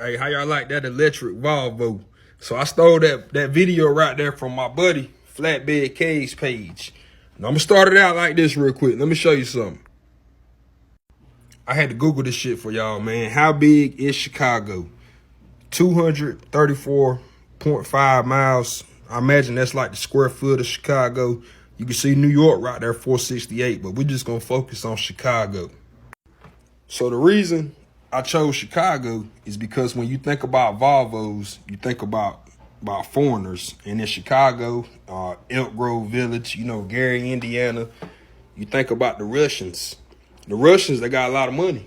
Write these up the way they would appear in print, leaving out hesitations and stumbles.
Hey, how y'all like that electric Volvo? So I stole that video right there from my buddy, Flatbed K's page. Now I'm gonna start it out like this real quick. Let me show you something. I had to Google this shit for y'all, man. How big is Chicago? 234.5 miles. I imagine that's like the square foot of Chicago. You can see New York right there, 468, but we're just gonna focus on Chicago. So the reason I chose Chicago is because when you think about Volvos, you think about foreigners. And in Chicago, Elk Grove Village, Gary, Indiana, you think about the Russians. The Russians, they got a lot of money.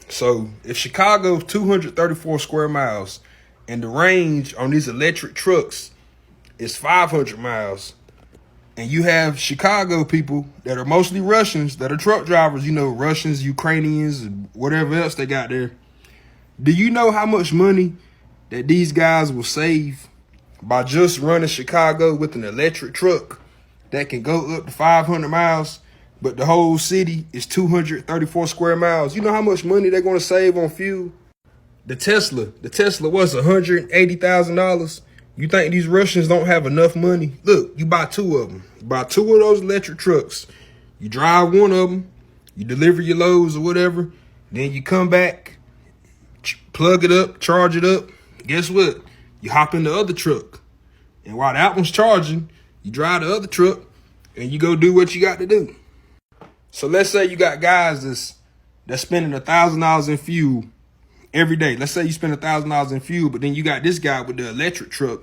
So if Chicago's 234 square miles and the range on these electric trucks is 500 miles, and you have Chicago people that are mostly Russians, that are truck drivers, Russians, Ukrainians, and whatever else they got there. Do you know how much money that these guys will save by just running Chicago with an electric truck that can go up to 500 miles, but the whole city is 234 square miles? You know how much money they're going to save on fuel? The Tesla was $180,000. You think these Russians don't have enough money? Look, you buy two of them. You buy two of those electric trucks. You drive one of them. You deliver your loads or whatever. Then you come back, plug it up, charge it up. Guess what? You hop in the other truck. And while that one's charging, you drive the other truck and you go do what you got to do. So let's say you got guys that's spending $1,000 in fuel every day. Let's say you spend $1,000 in fuel, but then you got this guy with the electric truck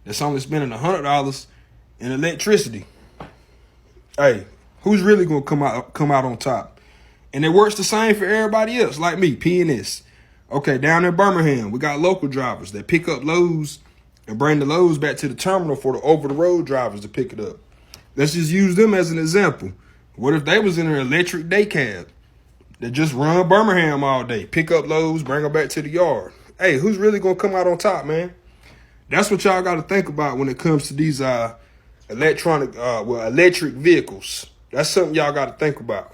that's only spending $100 in electricity. Hey, who's really gonna come out on top? And it works the same for everybody else, like me, P&S. Okay, down in Birmingham, we got local drivers that pick up loads and bring the loads back to the terminal for the over-the-road drivers to pick it up. Let's just use them as an example. What if they was in an electric day cab that just run Birmingham all day, pick up loads, bring them back to the yard? Hey, who's really gonna come out on top, man? That's what y'all got to think about when it comes to these electric vehicles. That's something y'all got to think about.